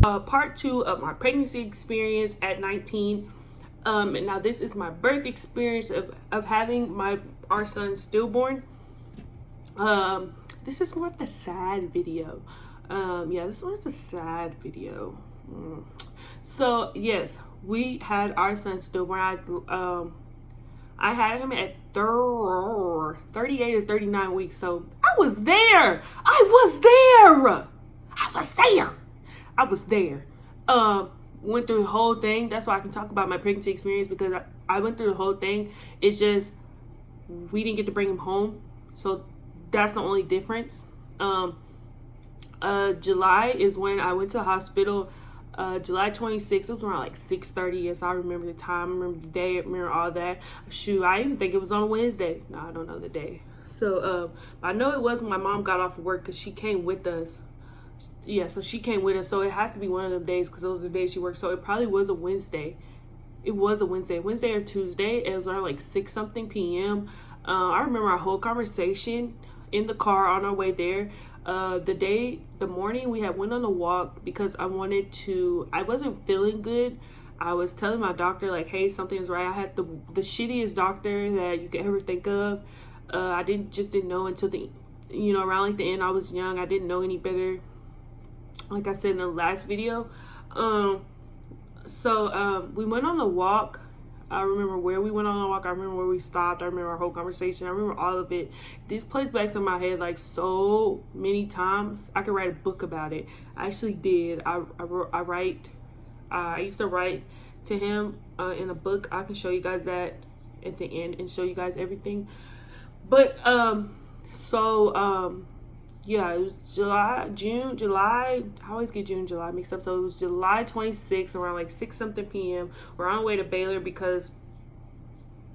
Part 2 of my pregnancy experience at 19. And now this is my birth experience of having our son stillborn. This is more of the sad video. Yeah, this one is a sad video. So yes, we had our son stillborn. I had him at 38 or 39 weeks. So I was there. Went through the whole thing. That's why I can talk about my pregnancy experience, because I went through the whole thing. It's just we didn't get to bring him home, so that's the only difference. July is when I went to the hospital. July 26th, it was around like 6:30. Yes, I remember the time, I remember the day, I remember all that. Shoot, I even think it was on a Wednesday. No, I don't know the day. So I know it was when my mom got off of work, because she came with us. Yeah, so she came with us, so it had to be one of them days, because those were the days she worked. So it probably was a Wednesday. It was a Wednesday or Tuesday. It was around like 6-something p.m. I remember our whole conversation in the car on our way there. The morning we had went on a walk, because I wasn't feeling good. I was telling my doctor, like, hey, something's right. I had the shittiest doctor that you could ever think of. I didn't know until around like the end. I was young. I didn't know any better. Like I said in the last video. We went on a walk. I remember where we went on a walk. I remember where we stopped. I remember our whole conversation. I remember all of it. This plays back in my head like so many times. I could write a book about it. I actually did. I used to write to him in a book. I can show you guys that at the end and show you guys everything. But yeah, it was July. I always get June and July mixed up. So it was July 26th around like 6-something p.m. We're on our way to Baylor, because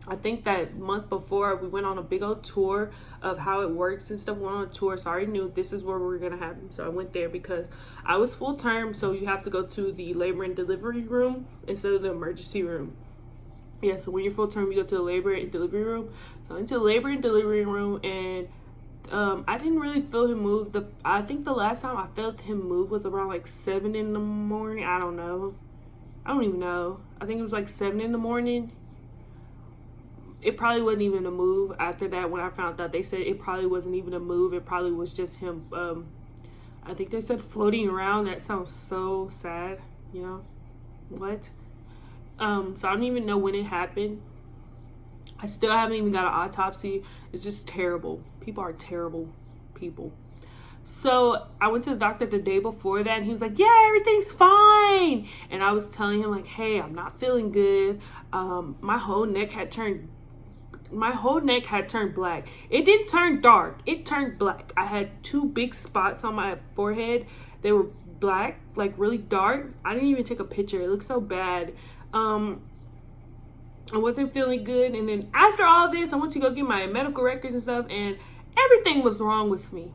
I think that month before we went on a big old tour of how it works and stuff. We went on a tour, so I already knew this is where we were gonna have him. So I went there because I was full term, so you have to go to the labor and delivery room instead of the emergency room. Yeah, so when you're full term, you go to the labor and delivery room. So I went to the labor and delivery room, and I didn't really feel him move. I think the last time I felt him move was around like 7 in the morning. I don't even know. I think it was like 7 in the morning. It probably wasn't even a move. After that, when I found out, they said it probably wasn't even a move. It probably was just him. I think they said floating around. That sounds so sad. You know what? So I don't even know when it happened. I still haven't even got an autopsy. It's just terrible. People are terrible people. So I went to the doctor the day before that, and he was like, yeah, everything's fine. And I was telling him like, hey, I'm not feeling good. My whole neck had turned black. It didn't turn dark. It turned black. I had 2 big spots on my forehead. They were black, like really dark. I didn't even take a picture. It looked so bad. I wasn't feeling good, and then after all this, I went to go get my medical records and stuff, and everything was wrong with me.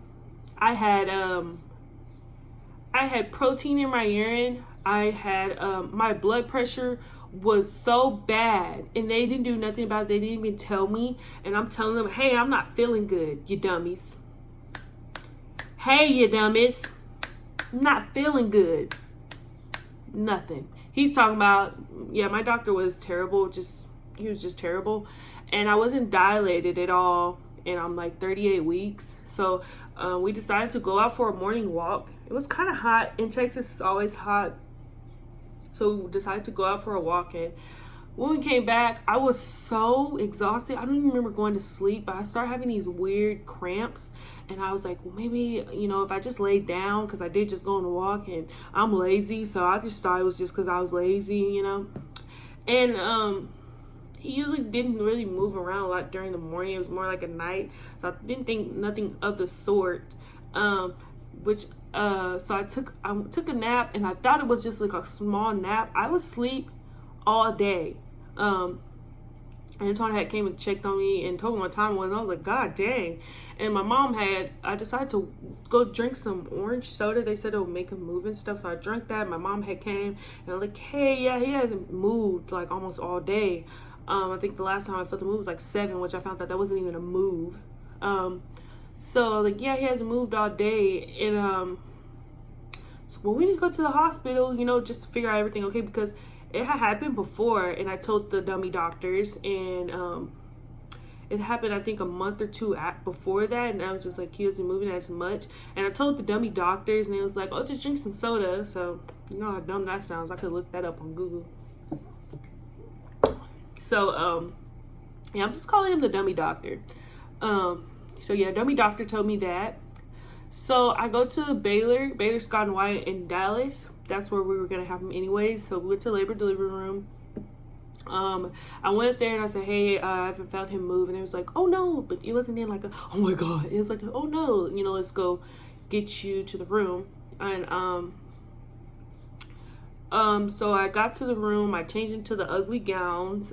I had protein in my urine. I had my blood pressure was so bad, and they didn't do nothing about it. They didn't even tell me, and I'm telling them, hey, I'm not feeling good, you dummies. Hey, you dummies, I'm not feeling good. Nothing. He's talking about, yeah, my doctor was terrible. He was just terrible. And I wasn't dilated at all. And I'm like 38 weeks. So we decided to go out for a morning walk. It was kind of hot. In Texas, it's always hot. So we decided to go out for a walk. And when we came back, I was so exhausted. I don't even remember going to sleep. But I started having these weird cramps. And I was like, well, maybe, if I just laid down, because I did just go on a walk, and I'm lazy. So I just thought it was just because I was lazy, And he usually didn't really move around a lot during the morning. It was more like a night. So I didn't think nothing of the sort. So I took a nap, and I thought it was just like a small nap. I was asleep all day. And Antoine had came and checked on me and told me what time it was. And I was like, God dang. And my mom I decided to go drink some orange soda. They said it would make him move and stuff. So I drank that. My mom had came and I'm like, hey, yeah, he hasn't moved like almost all day. I think the last time I felt the move was like 7, which I found that wasn't even a move. So like, yeah, he hasn't moved all day. And so well, we need to go to the hospital, you know, just to figure out everything okay, because it had happened before, and I told the dummy doctors, and it happened, I think, a month or two before that, and I was just like, he wasn't moving as much, and I told the dummy doctors, and they was like, oh, just drink some soda. So, you know how dumb that sounds. I could look that up on Google. So, yeah, I'm just calling him the dummy doctor. So yeah, dummy doctor told me that. So I go to Baylor Scott and White in Dallas. That's where we were gonna have him anyways. So we went to labor delivery room. I went there and I said, hey, I haven't found him move, and it was like, oh no, but it wasn't in like a, oh my god, it was like, oh no, you know, let's go get you to the room. And so I got to the room, I changed into the ugly gowns.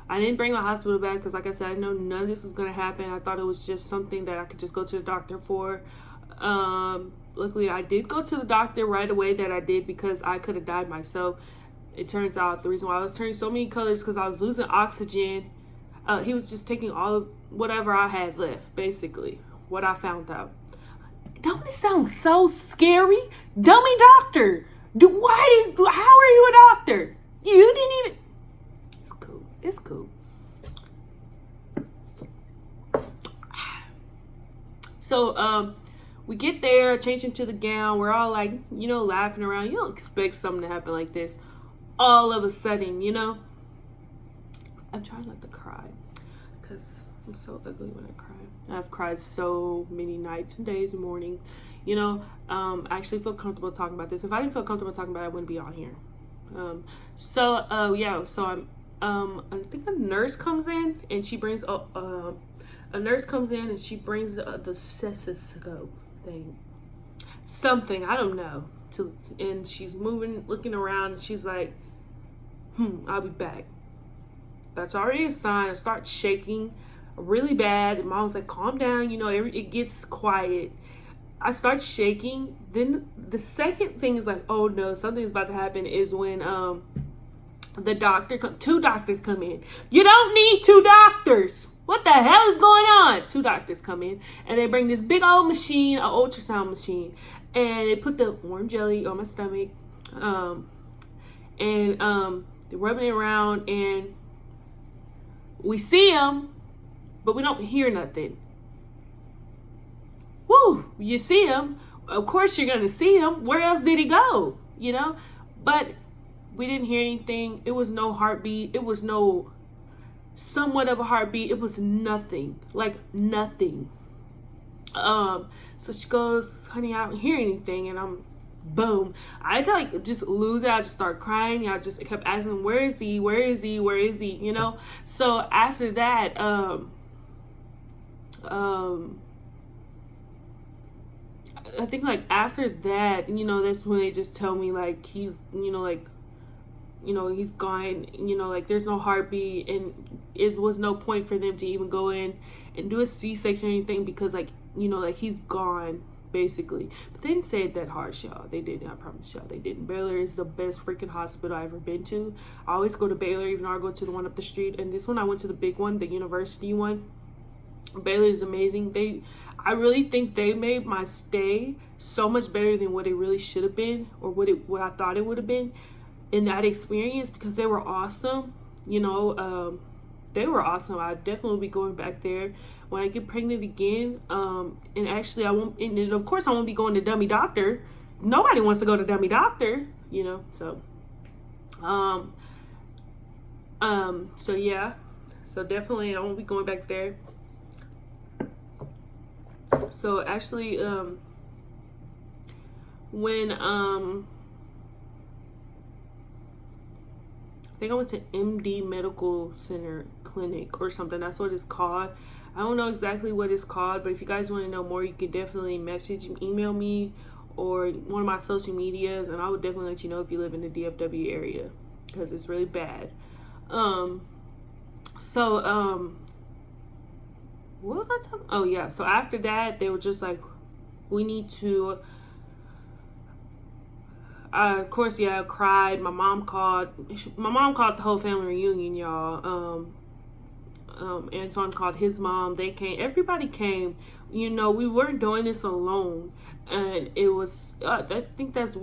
I didn't bring my hospital bag because, like I said, I know none of this was going to happen. I thought it was just something that I could just go to the doctor for. Luckily, I did go to the doctor right away that I did, because I could have died myself. It turns out the reason why I was turning so many colors because I was losing oxygen. He was just taking all of whatever I had left, basically, what I found out. Don't it sound so scary? Dummy doctor. How are you a doctor? You didn't even... It's cool. So, we get there, change into the gown. We're all like, you know, laughing around. You don't expect something to happen like this all of a sudden, you know. I'm trying not to cry because I'm so ugly when I cry. I've cried so many nights and days and mornings. You know, I actually feel comfortable talking about this. If I didn't feel comfortable talking about it, I wouldn't be on here. Yeah, so I think a nurse comes in and she brings the stethoscope thing, something, I don't know, and she's moving, looking around, and she's like, I'll be back. That's already a sign. I start shaking really bad, and Mom's like, calm down, you know, it gets quiet. I start shaking. Then the second thing is like, oh no, something's about to happen, is when two doctors come in. You don't need two doctors. What the hell is going on? Two doctors come in, and they bring this big old machine, an ultrasound machine, and they put the warm jelly on my stomach, and they're rubbing it around, and we see him, but we don't hear nothing. Woo! You see him. Of course you're gonna see him. Where else did he go? You know? But we didn't hear anything. It was no heartbeat. It was no somewhat of a heartbeat. It was nothing. Like nothing. So she goes, honey, I don't hear anything. And I'm, boom. I like just lose it. I just start crying. I just kept asking, where is he? Where is he? Where is he? You know? So after that, I think like after that, you know, that's when they just tell me like he's, you know, like, you know, he's gone, you know, like there's no heartbeat, and it was no point for them to even go in and do a C-section or anything, because like, you know, like he's gone basically. But they didn't say it that harsh, y'all. They didn't. I promise y'all they didn't. Baylor is the best freaking hospital I've ever been to. I always go to Baylor, even though I go to the one up the street, and this one I went to the big one, the university one. Baylor is amazing. I really think they made my stay so much better than what it really should have been, or what I thought it would have been in that experience, because they were awesome. You know, they were awesome. I definitely will be going back there when I get pregnant again. And actually I won't, and of course I won't be going to dummy doctor. Nobody wants to go to dummy doctor, you know. So so yeah, so definitely I won't be going back there. So actually, when I think I went to MD Medical Center Clinic or something. That's what it's called. I don't know exactly what it's called, but if you guys want to know more, you can definitely email me, or one of my social medias, and I would definitely let you know if you live in the DFW area, because it's really bad. What was I talking? Oh yeah. So after that, they were just like, we need to. Of course, yeah, I cried. My mom called the whole family reunion, y'all. Antoine called his mom. They came. Everybody came. you know, we weren't doing this alone. And it was, I think that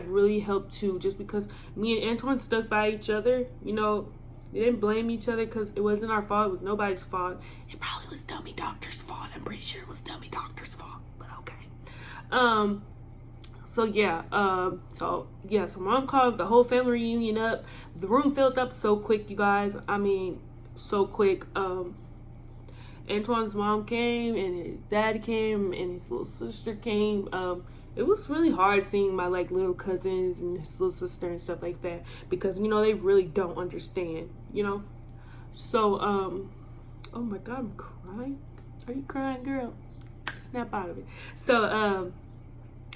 really helped too, just because me and Antoine stuck by each other. You know, we didn't blame each other because it wasn't our fault. It was nobody's fault. It probably was Dummy Doctor's fault. I'm pretty sure it was Dummy Doctor's fault, but okay. So mom called the whole family reunion up. The room filled up so quick, you guys. I mean, so quick. Antoine's mom came, and his dad came, and his little sister came. It was really hard seeing my like little cousins and his little sister and stuff like that, because you know they really don't understand, you know. So oh my god, I'm crying. Are you crying, girl? Snap out of it. So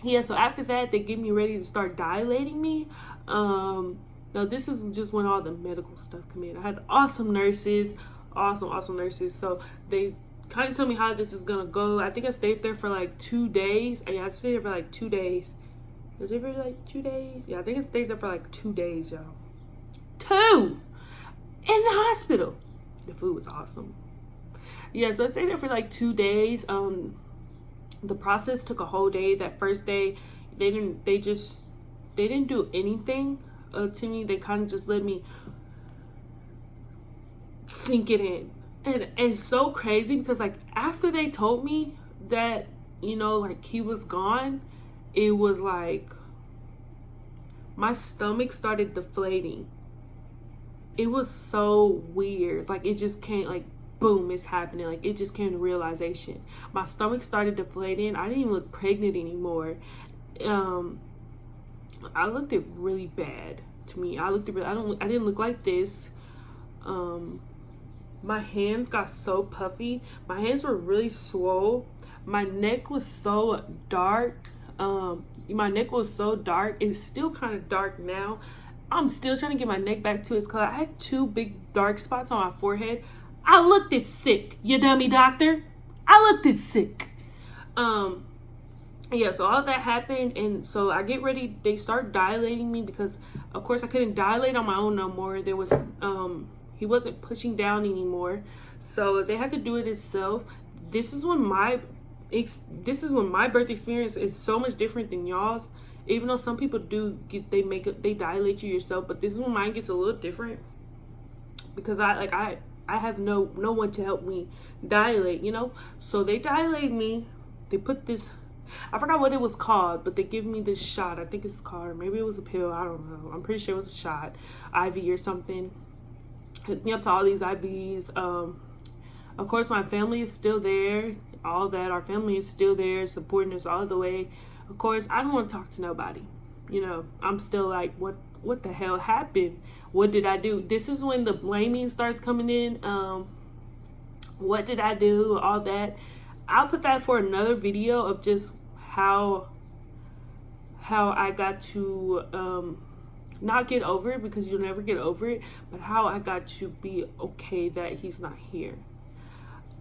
yeah, so after that they get me ready to start dilating me. Now this is just when all the medical stuff come in. I had awesome nurses. Awesome nurses. So they kind of told me how this is gonna go. I think I stayed there for like 2 days. Yeah, I stayed there for like 2 days. Was it for like 2 days? Yeah, I think I stayed there for like 2 days, y'all. 2 in the hospital. The food was awesome. Yeah, so I stayed there for like 2 days. The process took a whole day. That first day, they didn't do anything to me. They kind of just let me sink it in. And it's so crazy because like after they told me that, you know, like he was gone, it was like my stomach started deflating. It was so weird. Like it just came, like boom, it's happening. Like it just came to realization. My stomach started deflating. I didn't even look pregnant anymore. I looked it really bad to me. I didn't look like this. My hands got so puffy. My hands were really swole. My neck was so dark. It's still kind of dark now. I'm still trying to get my neck back to its color. I had 2 big dark spots on my forehead. I looked it sick, you dummy doctor. I looked it sick. Yeah, so all that happened, and so I get ready. They start dilating me because, of course, I couldn't dilate on my own no more. There was he wasn't pushing down anymore, so they had to do it itself. This is when my birth experience is so much different than y'all's. Even though some people they dilate you yourself, but this is when mine gets a little different because I have no one to help me dilate, you know. So they dilate me. They put this, I forgot what it was called, but they give me this shot. I think it's called, or maybe it was a pill. I don't know. I'm pretty sure it was a shot, IV or something. Hooked me up to all these IVs. Of course, my family is still there. All that, our family is still there, supporting us all the way. Of course, I don't want to talk to nobody. You know, I'm still like, what the hell happened? What did I do? This is when the blaming starts coming in. What did I do? All that. I'll put that for another video of just how I got to not get over it, because you'll never get over it, but how I got to be okay that he's not here.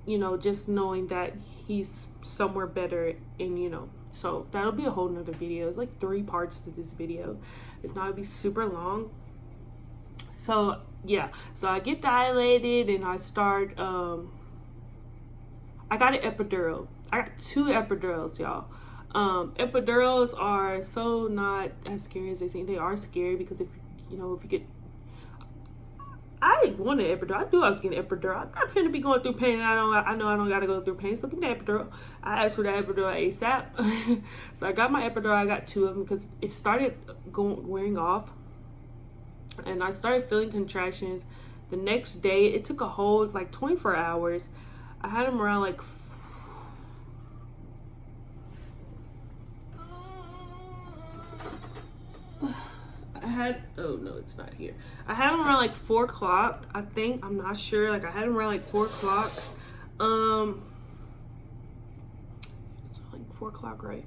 You know, just knowing that he's somewhere better, and you know, so that'll be a whole nother video. It's like 3 parts to this video. If not, it'll be super long. So yeah, so I get dilated and I start I got an epidural. I got 2 epidurals, y'all. Epidurals are so not as scary as they seem. They are scary because if you get, I wanted an epidural. I knew I was getting an epidural. I'm not finna be going through pain. I know I don't gotta go through pain. So give me the epidural. I asked for the epidural ASAP. So I got my epidural. I got 2 of them because it started wearing off, and I started feeling contractions. The next day, it took a whole like 24 hours. I had them around like oh no, it's not here. I had them around like 4 o'clock, I think. I'm not sure. Like I had them around like 4 o'clock. Like 4 o'clock, right?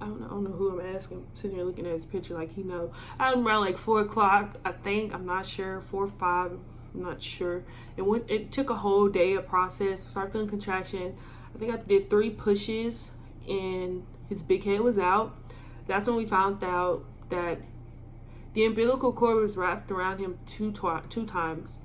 I don't know who I'm asking. I'm sitting here looking at his picture like he know. I had them around like 4 o'clock, I think. I'm not sure. 4 or 5. I'm not sure. It took a whole day of process. I started feeling contraction. I think I did 3 pushes and his big head was out. That's when we found out that the umbilical cord was wrapped around him 2 times.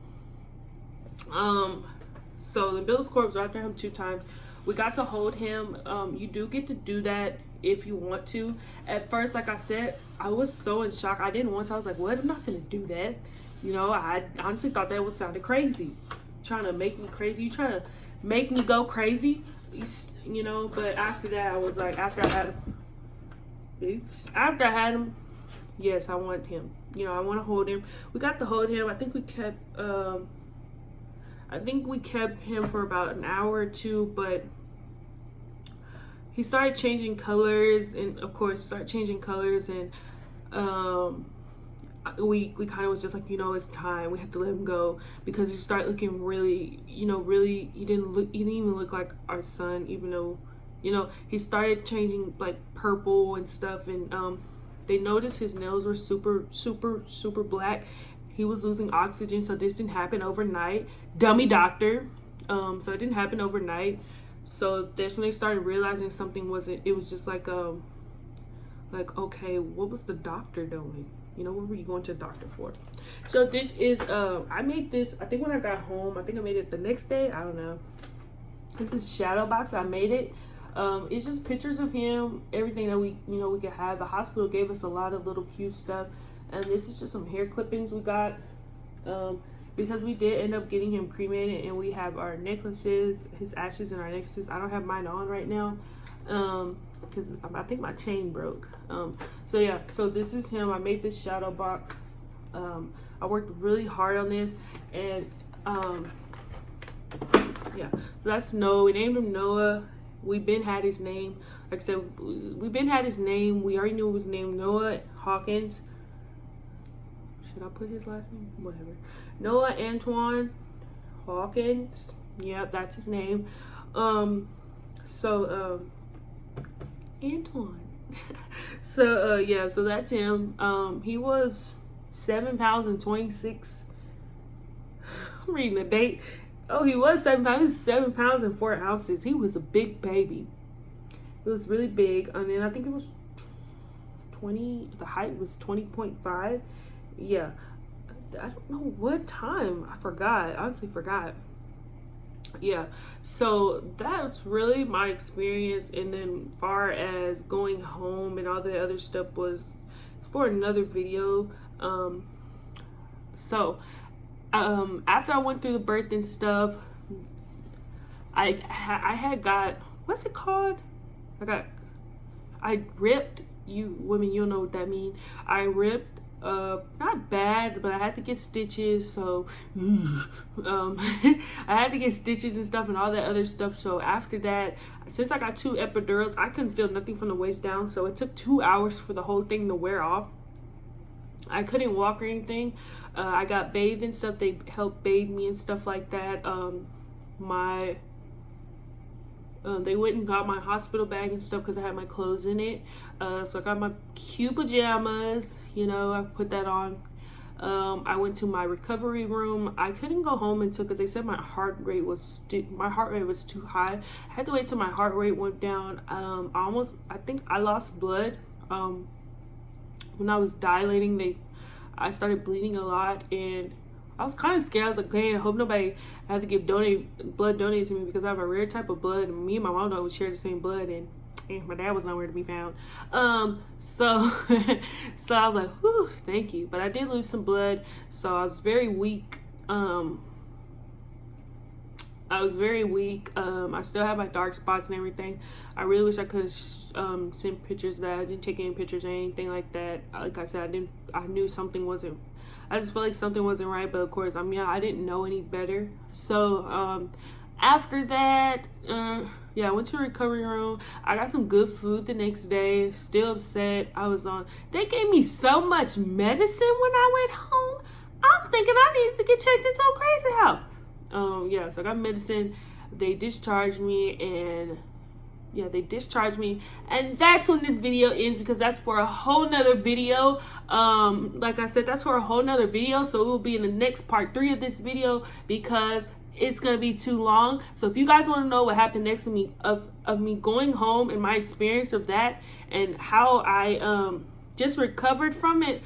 So the umbilical cord was wrapped around him 2 times. we got to hold him. You do get to do that if you want to. At first, like I said, I was so in shock. I didn't want to. I was like, what? I'm not gonna do that. You know, I honestly thought that would sound crazy. Trying to make me crazy. You trying to make me go crazy? You know, but after that, I was like, after I had him, yes, I want him. You know, I want to hold him. We got to hold him. I think we kept him for about an hour or two, but he started changing colors, and of course we kind of was just like, you know, it's time. We had to let him go because he started looking really, you know, really, he didn't even look like our son, even though, you know, he started changing like purple and stuff. And they noticed his nails were super black. He was losing oxygen, so this didn't happen overnight. Dummy doctor. So it didn't happen overnight. So that's when they started realizing something wasn't, it was just like okay, what was the doctor doing? You know, what were you going to the doctor for? So this is, I made this, I think when I got home, I think I made it the next day. I don't know. This is shadow box. I made it. It's just pictures of him, everything that we could have. The hospital gave us a lot of little cute stuff. And this is just some hair clippings we got. Because we did end up getting him cremated, and we have our necklaces, his ashes in our necklaces. I don't have mine on right now. Because I think my chain broke. So yeah, so this is him. I made this shadow box. I worked really hard on this, and yeah, so that's Noah. We named him Noah. We've been had his name. Like I said, we've been had his name. We already knew it was named Noah Hawkins. Should I put his last name? Whatever. Noah Antoine Hawkins. Yep, that's his name. Antoine. So yeah, so that's him. He was 7 pounds and 26. I'm reading the date. Oh, he was 7 pounds. He was 7 pounds and 4 ounces. He was a big baby. It was really big. And then I think it was 20. The height was 20.5. Yeah, I don't know what time. I forgot. I honestly forgot. Yeah, so that's really my experience. And then far as going home and all the other stuff was for another video. After I went through the birth and stuff, I had got, what's it called? I ripped, you women, you'll know what that means. I ripped, not bad, but I had to get stitches. So I had to get stitches and stuff and all that other stuff. So after that, since I got 2 epidurals, I couldn't feel nothing from the waist down. So it took 2 hours for the whole thing to wear off. I couldn't walk or anything. I got bathed and stuff. They helped bathe me and stuff like that. They went and got my hospital bag and stuff because I had my clothes in it. So I got my cute pajamas, you know, I put that on. I went to my recovery room. I couldn't go home until, because they said my heart rate was too high. I had to wait till my heart rate went down. I think I lost blood. When I was dilating, I started bleeding a lot, and I was kind of scared. I was like, dang, I hope nobody had to give blood donated to me, because I have a rare type of blood, and me and my mom don't share the same blood, and my dad was nowhere to be found. So I was like, whew, thank you. But I did lose some blood, so I was very weak. I still have my dark spots and everything. I really wish I could send pictures of that. I didn't take any pictures or anything like that. Like I said, I knew something wasn't, I just felt like something wasn't right, but of course, I didn't know any better. So after that, yeah, I went to a recovery room. I got some good food the next day. Still upset. They gave me so much medicine when I went home. I'm thinking I needed to get checked into a crazy house. Yeah, so I got medicine. They discharged me, and yeah, and that's when this video ends, because that's for a whole nother video. Like I said, that's for a whole nother video, so it will be in the next part 3 of this video, because it's gonna be too long. So if you guys want to know what happened next to me, of me going home and my experience of that, and how I just recovered from it,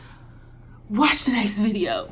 watch the next video.